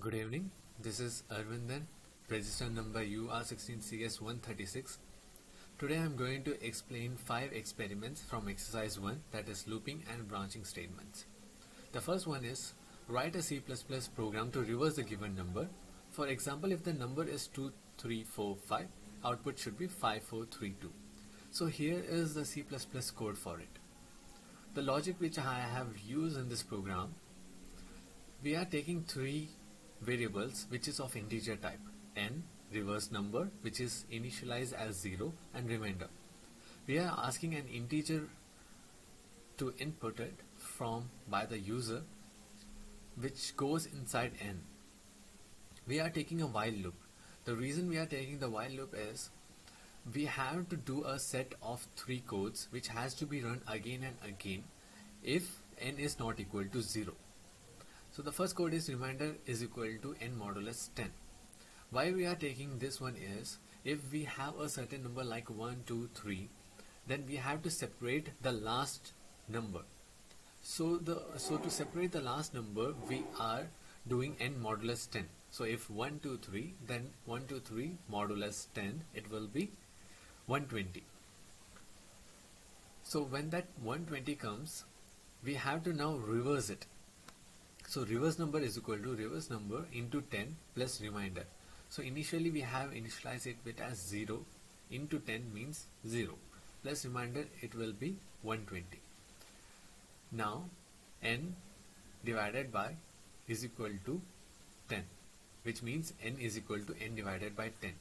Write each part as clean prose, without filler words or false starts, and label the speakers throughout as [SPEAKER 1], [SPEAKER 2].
[SPEAKER 1] Good evening. This is Arvindan, register number UR16CS136. Today I am going to explain 5 experiments from exercise 1, that is looping and branching statements. The first one is write a C++ program to reverse the given number. For example, if the number is 2345, output should be 5432. So here is the C++ code for it. The logic which I have used in this program, we are taking 3 variables which is of integer type: n, reverse number which is initialized as 0, and remainder. We are asking an integer to input it from by the user which goes inside n. We are taking a while loop. The reason we are taking the while loop is we have to do a set of 3 codes which has to be run again and again if n is not equal to 0. So the first code is remainder is equal to n modulus 10. Why we are taking this one is, if we have a certain number like 1, 2, 3, then we have to separate the last number. So to separate the last number, we are doing n modulus 10. So if 1, 2, 3, then 1, 2, 3 modulus 10, it will be 120. So when that 120 comes, we have to now reverse it. So reverse number is equal to reverse number into 10 plus remainder. So initially we have initialized it with as 0 into 10 means 0 plus remainder, it will be 120. Now n divided by is equal to 10, which means n is equal to n divided by 10.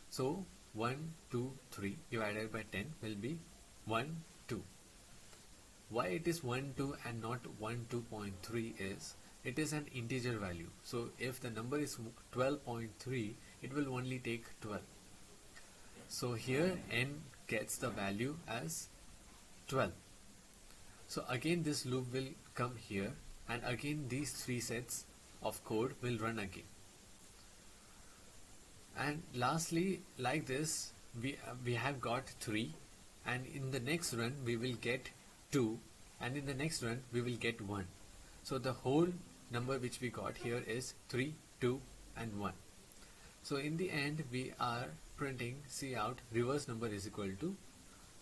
[SPEAKER 1] So 1, 2, 3 divided by 10 will be 1, 2. Why it is 1, 2 and not 1, 2.3 is, it is an integer value. So if the number is 12.3, it will only take 12. So here n gets the value as 12. So again this loop will come here, and again these 3 sets of code will run again. And lastly, like this, we have got 3, and in the next run we will get 2, and in the next run we will get 1. So the whole number which we got here is 3, 2 and 1. So in the end we are printing cout reverse number is equal to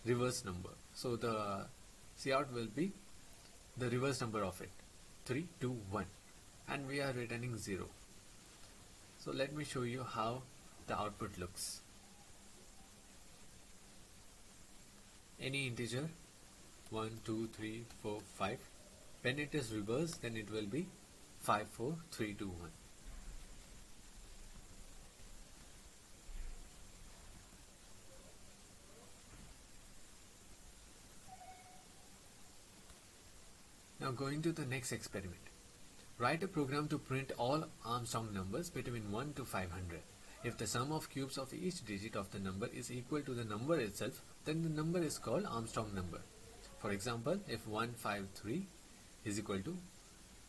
[SPEAKER 1] reverse number. So the cout will be the reverse number of it, 3, 2, 1, and we are returning 0. So let me show you how the output looks. Any integer 1, 2, 3, 4, 5. When it is reversed, then it will be 5, 4, 3, 2, 1. Now going to the next experiment. Write a program to print all Armstrong numbers between 1 to 500. If the sum of cubes of each digit of the number is equal to the number itself, then the number is called Armstrong number. For example, if 153 is equal to,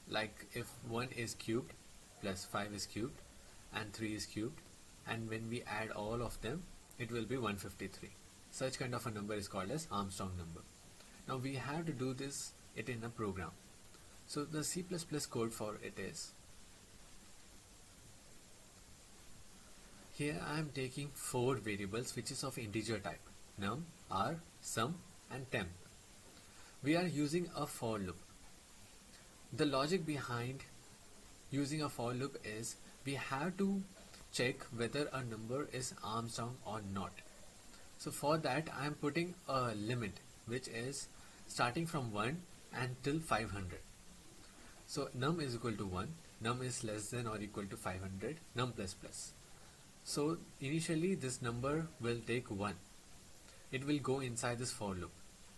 [SPEAKER 1] like if 1 is cubed plus 5 is cubed and 3 is cubed, and when we add all of them, it will be 153. Such kind of a number is called as Armstrong number. Now we have to do it in a program. So the C++ code for it is, here I am taking 4 variables which is of integer type: num, r, sum and temp. We are using a for loop. The logic behind using a for loop is, we have to check whether a number is Armstrong or not. So for that I am putting a limit which is starting from 1 until 500. So num is equal to 1, num is less than or equal to 500, num plus plus. So initially this number will take 1. It will go inside this for loop.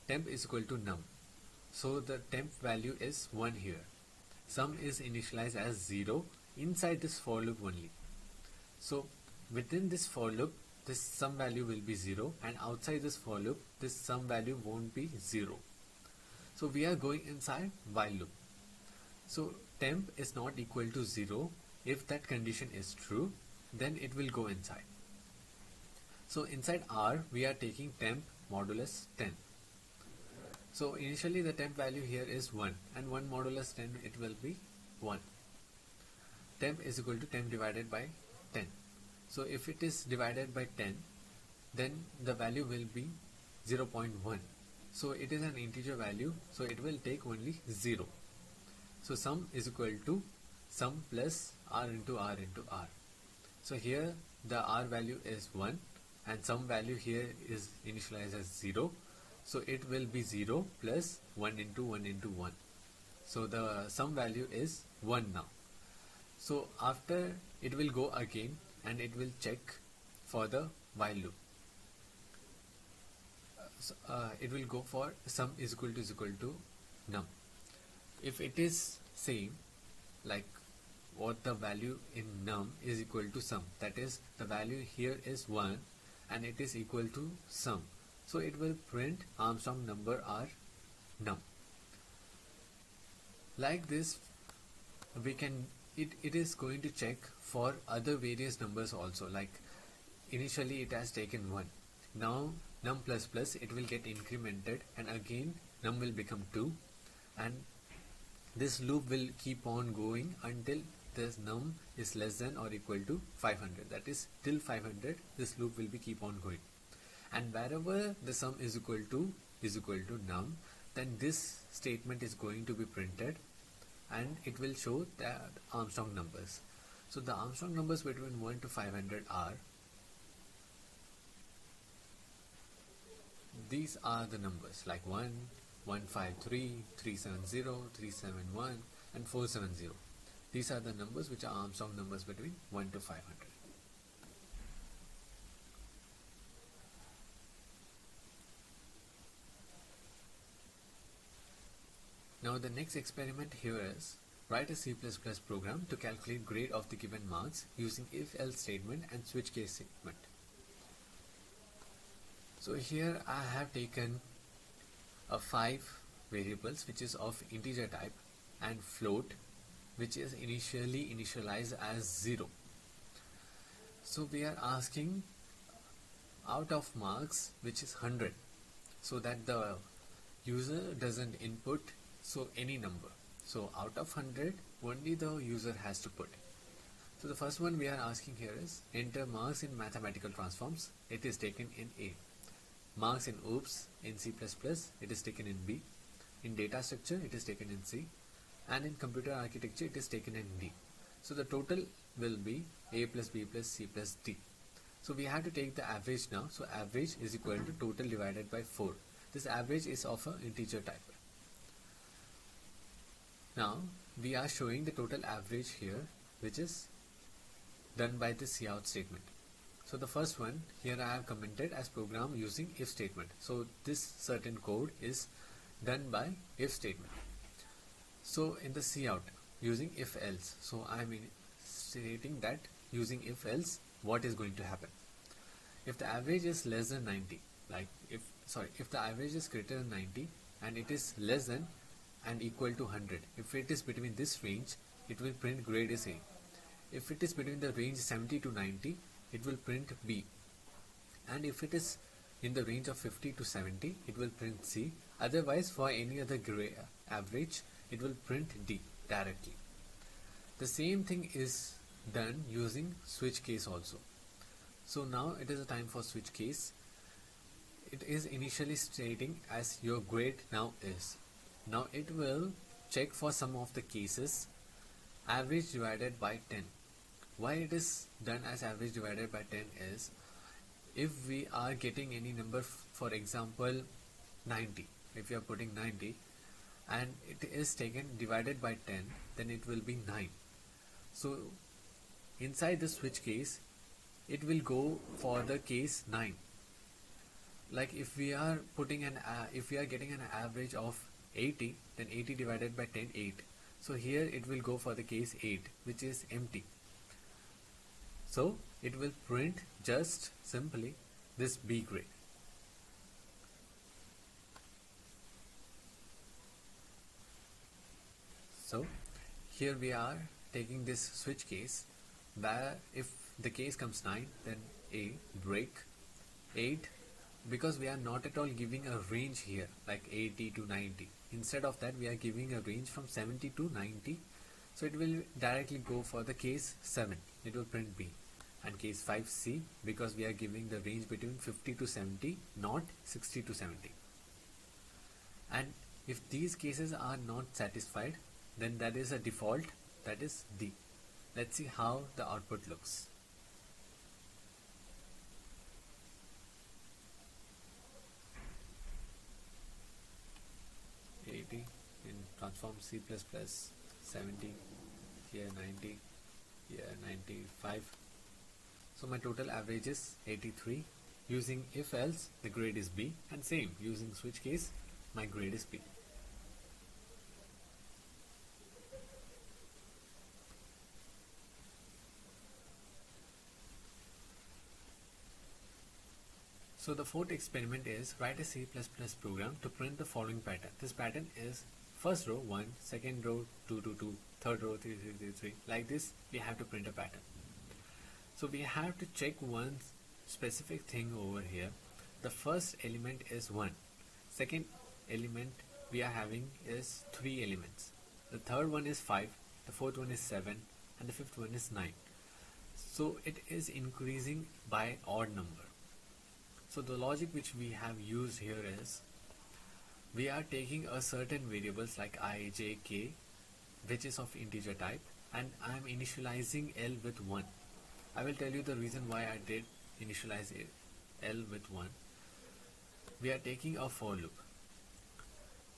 [SPEAKER 1] Temp is equal to num. So the temp value is 1 here. Sum is initialized as 0 inside this for loop only. So within this for loop, this sum value will be 0, and outside this for loop, this sum value won't be 0. So we are going inside while loop. So temp is not equal to 0. If that condition is true, then it will go inside. So inside R, we are taking temp modulus 10. So initially the temp value here is 1, and 1 modulus 10, it will be 1. temp is equal to temp divided by 10. So if it is divided by 10, then the value will be 0.1. So it is an integer value, so it will take only 0. So sum is equal to sum plus r into r into r. So here the r value is 1 and sum value here is initialized as 0. So it will be 0 plus 1 into 1 into 1. So the sum value is 1 now. So after it will go again and it will check for the while loop. It will go for sum is equal to num. If it is same, like what the value in num is equal to sum, that is the value here is 1 and it is equal to sum, so it will print Armstrong number or num. Like this we can it is going to check for other various numbers also, like initially it has taken 1, now num plus plus it will get incremented and again num will become 2, and this loop will keep on going until this num is less than or equal to 500. That is till 500 this loop will be keep on going, and wherever the sum is equal to num, then this statement is going to be printed and it will show that Armstrong numbers. So the Armstrong numbers between 1 to 500 are, these are the numbers like 1, 153, 370, 371 and 470. These are the numbers which are Armstrong numbers between 1 to 500. Now the next experiment here is write a C++ program to calculate grade of the given marks using if-else statement and switch case statement. So here I have taken a 5 variables which is of integer type and float which is initialized as 0. So we are asking out of marks which is 100, so that the user doesn't input any number. So out of 100 only the user has to put. So the first one we are asking here is enter marks in mathematical transforms. It is taken in A. Marks in OOPS in C++ it is taken in B. In data structure it is taken in C, and in computer architecture it is taken in D. So the total will be A plus B plus C plus D. So we have to take the average now. So average is equal to total divided by 4. This average is of an integer type. Now we are showing the total average here, which is done by the cout statement. So the first one here I have commented as program using if statement. So this certain code is done by if statement. So in the cout using if else, so I am stating that using if else what is going to happen. If the average is less than 90, like if the average is greater than 90 and it is less than and equal to 100, if it is between this range it will print grade is A. If it is between the range 70 to 90 it will print B, and if it is in the range of 50 to 70 it will print C. Otherwise for any other average it will print D directly. The same thing is done using switch case also. So now it is a time for switch case. It is initially stating as your grade now is. Now it will check for some of the cases average divided by 10. Why it is done as average divided by 10 is, if we are getting any number, for example 90, if you are putting 90 and it is taken divided by 10, then it will be 9. So inside the switch case it will go for the case 9. Like if we are putting if we are getting an average of 80, then 80 divided by 10, 8. So here it will go for the case 8, which is empty. So it will print just simply this B grade. So here we are taking this switch case where if the case comes 9, then A break 8, because we are not at all giving a range here like 80 to 90. Instead of that we are giving a range from 70 to 90. So it will directly go for the case 7, it will print B, and case 5C, because we are giving the range between 50 to 70, not 60 to 70. And if these cases are not satisfied, then that is a default, that is D. Let's see how the output looks. In transform C++, 70, here 90, here 95. So my total average is 83. Using if else, the grade is B, and same using switch case, my grade is B. So the fourth experiment is write a C++ program to print the following pattern. This pattern is first row 1, second row 2, 2, 2, third row 3, 3, 3, 3. Like this, we have to print a pattern. So we have to check one specific thing over here. The first element is 1. Second element we are having is 3 elements. The third one is 5. The fourth one is 7. And the fifth one is 9. So it is increasing by odd number. So the logic which we have used here is, we are taking a certain variables like I, j, k, which is of integer type, and I am initializing L with 1. I will tell you the reason why I did initialize L with 1. We are taking a for loop.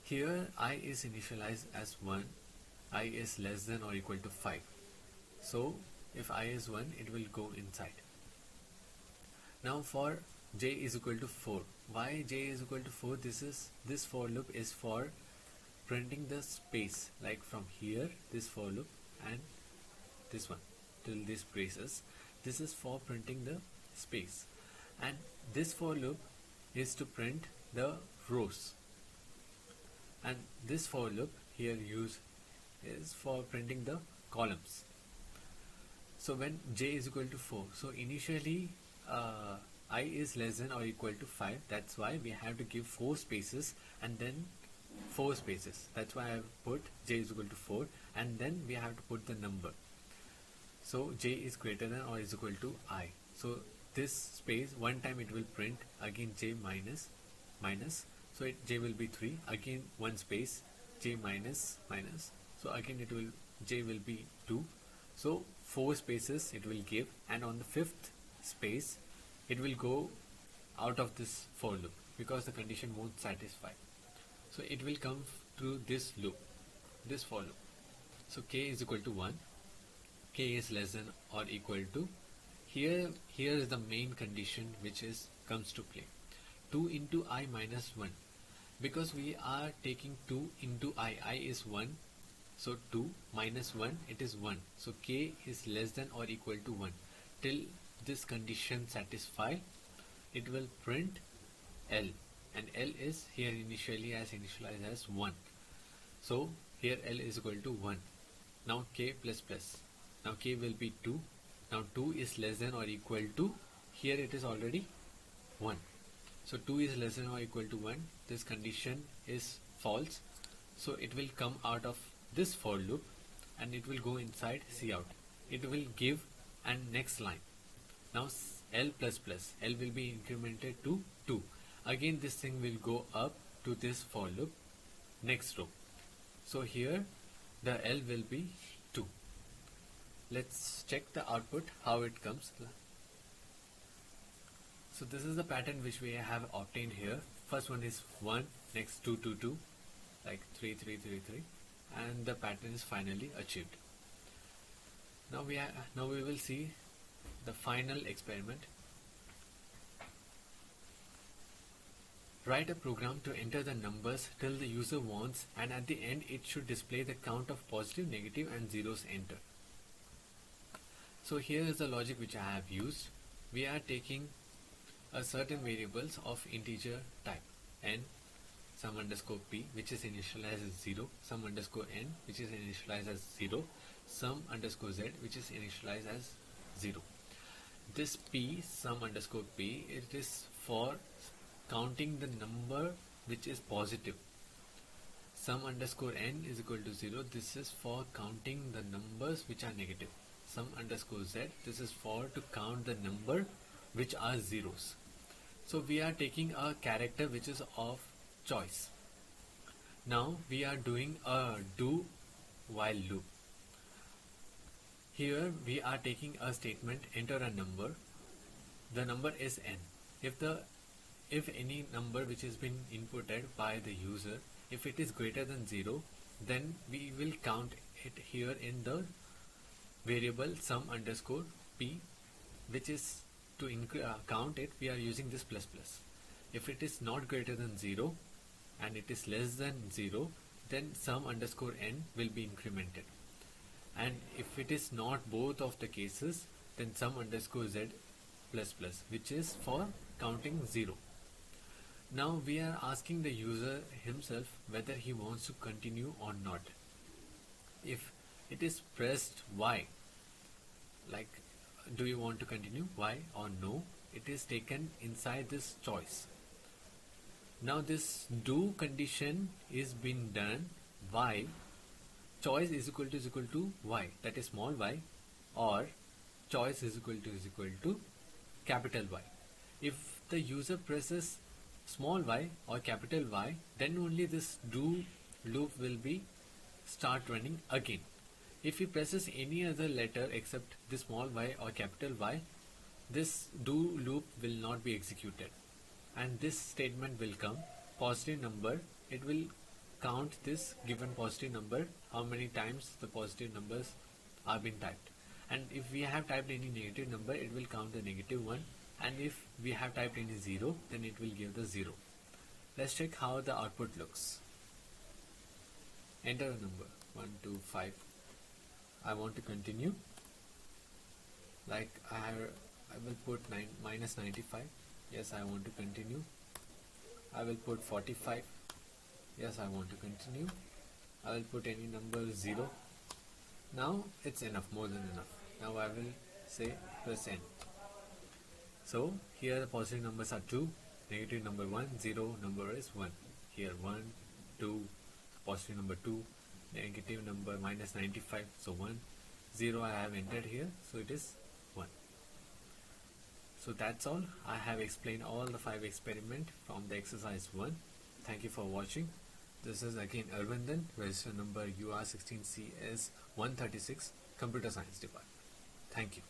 [SPEAKER 1] Here I is initialized as 1, I is less than or equal to 5. So if I is 1, it will go inside. Now for j is equal to 4. Why j is equal to 4? This for loop is for printing the space, like from here, this for loop, and this one till these braces. This is for printing the space, and this for loop is to print the rows, and this for loop here is for printing the columns. So when j is equal to 4, so initially I is less than or equal to 5, that's why we have to give 4 spaces and then 4 spaces. That's why I have put j is equal to 4, and then we have to put the number. So j is greater than or is equal to I. So this space, one time it will print again j minus, so j will be 3, again one space, j minus, so again j will be 2. So 4 spaces it will give, and on the 5th space it will go out of this for loop because the condition won't satisfy. So it will come through this loop, this for loop. So k is equal to 1, k is less than or equal to, here is the main condition which comes to play, 2 into I minus 1, because we are taking 2 into I is 1, so 2 minus 1, it is 1, so k is less than or equal to 1. Till this condition satisfy, it will print L, and L is here initialized as 1. So here L is equal to 1. Now k plus plus. Now k will be 2. Now 2 is less than or equal to, here it is already 1. So 2 is less than or equal to 1. This condition is false. So it will come out of this for loop and it will go inside Cout. It will give and next line. Now L plus plus, L will be incremented to 2. Again this thing will go up to this for loop, next row. So here the L will be 2. Let's check the output, how it comes. So this is the pattern which we have obtained here. First one is 1, next 2, 2, 2, like 3, 3, 3, 3, and the pattern is finally achieved. Now we will see the final experiment. Write a program to enter the numbers till the user wants, and at the end it should display the count of positive, negative and zeros entered. So here is the logic which I have used. We are taking a certain variables of integer type, n, sum underscore p, which is initialized as 0, sum underscore n, which is initialized as 0, sum underscore z, which is initialized as 0. This p, sum underscore p, it is for counting the number which is positive. sum underscore n is equal to 0. This is for counting the numbers which are negative. Sum underscore z, this is for to count the number which are zeros. So we are taking a character which is of choice. Now we are doing a do while loop. Here we are taking a statement, enter a number. The number is n. If any number which has been inputted by the user, if it is greater than 0, then we will count it here in the variable sum underscore p, which is to count it, we are using this plus plus. If it is not greater than 0 and it is less than 0, then sum underscore n will be incremented. And if it is not both of the cases, then sum underscore z plus plus, which is for counting 0. Now we are asking the user himself whether he wants to continue or not. If it is pressed Y, like do you want to continue, Y or no, it is taken inside this choice. Now this do condition is being done while choice is equal to Y, that is small y, or choice is equal to capital Y. If the user presses small y or capital Y, then only this do loop will be start running again. If he presses any other letter except the small y or capital Y, this do loop will not be executed, and this statement will come positive number. It will count this given positive number, how many times the positive numbers are been typed, and if we have typed any negative number, it will count the negative one, and if we have typed any 0, then it will give the 0. Let's check how the output looks. Enter a number 1, 2, 5. I want to continue. Like I will put minus 95. Yes, I want to continue. I will put 45. Yes, I want to continue. I will put any number 0. Now it's enough, more than enough. Now I will say press n. So here the positive numbers are 2, negative number 1, 0 number is 1. Here 1, 2, positive number 2, negative number minus 95, so 1, 0 I have entered here, so it is 1. So that's all. I have explained all the 5 experiments from the exercise 1. Thank you for watching. This is again Arvindan, register number UR16CS136, Computer Science Department. Thank you.